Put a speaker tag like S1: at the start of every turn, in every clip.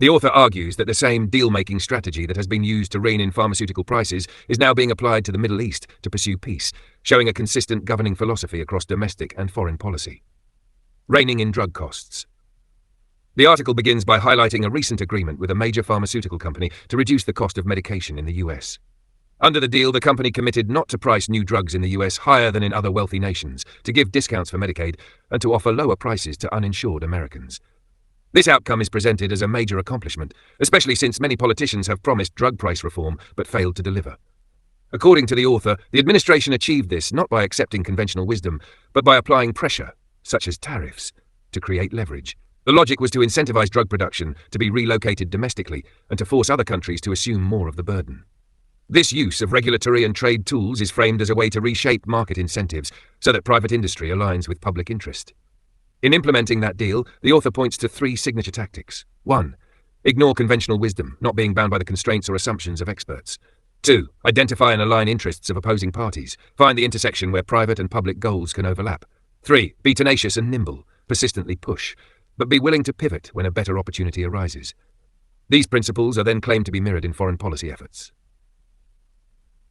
S1: The author argues that the same deal-making strategy that has been used to rein in pharmaceutical prices is now being applied to the Middle East to pursue peace, showing a consistent governing philosophy across domestic and foreign policy. Reining in drug costs. The article begins by highlighting a recent agreement with a major pharmaceutical company to reduce the cost of medication in the US. Under the deal, the company committed not to price new drugs in the US higher than in other wealthy nations, to give discounts for Medicaid, and to offer lower prices to uninsured Americans. This outcome is presented as a major accomplishment, especially since many politicians have promised drug price reform but failed to deliver. According to the author, the administration achieved this not by accepting conventional wisdom, but by applying pressure, such as tariffs, to create leverage. The logic was to incentivize drug production to be relocated domestically and to force other countries to assume more of the burden. This use of regulatory and trade tools is framed as a way to reshape market incentives so that private industry aligns with public interest. In implementing that deal, the author points to 3 signature tactics. 1. Ignore conventional wisdom, not being bound by the constraints or assumptions of experts. 2. Identify and align interests of opposing parties. Find the intersection where private and public goals can overlap. 3. Be tenacious and nimble. Persistently push, but be willing to pivot when a better opportunity arises. These principles are then claimed to be mirrored in foreign policy efforts.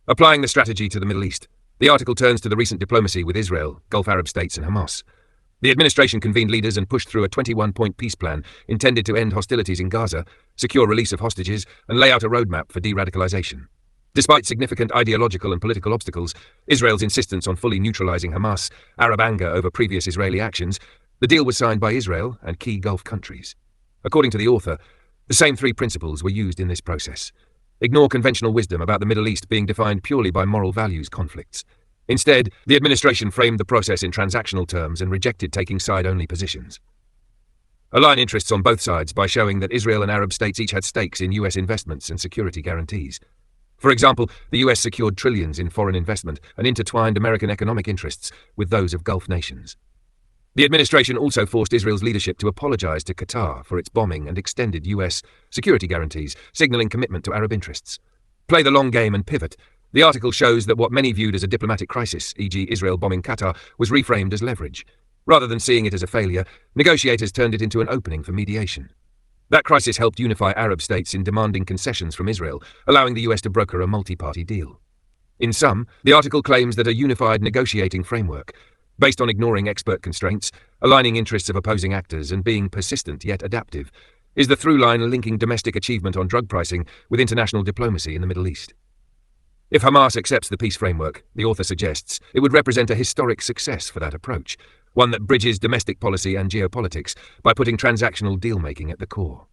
S1: Applying the strategy to the Middle East, the article turns to the recent diplomacy with Israel, Gulf Arab states and Hamas. The administration convened leaders and pushed through a 21-point peace plan intended to end hostilities in Gaza, secure release of hostages, and lay out a roadmap for de-radicalization. Despite significant ideological and political obstacles, Israel's insistence on fully neutralizing Hamas, Arab anger over previous Israeli actions, the deal was signed by Israel and key Gulf countries. According to the author, the same 3 principles were used in this process. Ignore conventional wisdom about the Middle East being defined purely by moral values conflicts. Instead, the administration framed the process in transactional terms and rejected taking side-only positions. Align interests on both sides by showing that Israel and Arab states each had stakes in US investments and security guarantees. For example, the US secured trillions in foreign investment and intertwined American economic interests with those of Gulf nations. The administration also forced Israel's leadership to apologize to Qatar for its bombing and extended US security guarantees, signaling commitment to Arab interests. Play the long game and pivot. The article shows that what many viewed as a diplomatic crisis, e.g. Israel bombing Qatar, was reframed as leverage. Rather than seeing it as a failure, negotiators turned it into an opening for mediation. That crisis helped unify Arab states in demanding concessions from Israel, allowing the US to broker a multi-party deal. In sum, the article claims that a unified negotiating framework, based on ignoring expert constraints, aligning interests of opposing actors, and being persistent yet adaptive, is the through line linking domestic achievement on drug pricing with international diplomacy in the Middle East. If Hamas accepts the peace framework, the author suggests, it would represent a historic success for that approach, one that bridges domestic policy and geopolitics by putting transactional deal-making at the core.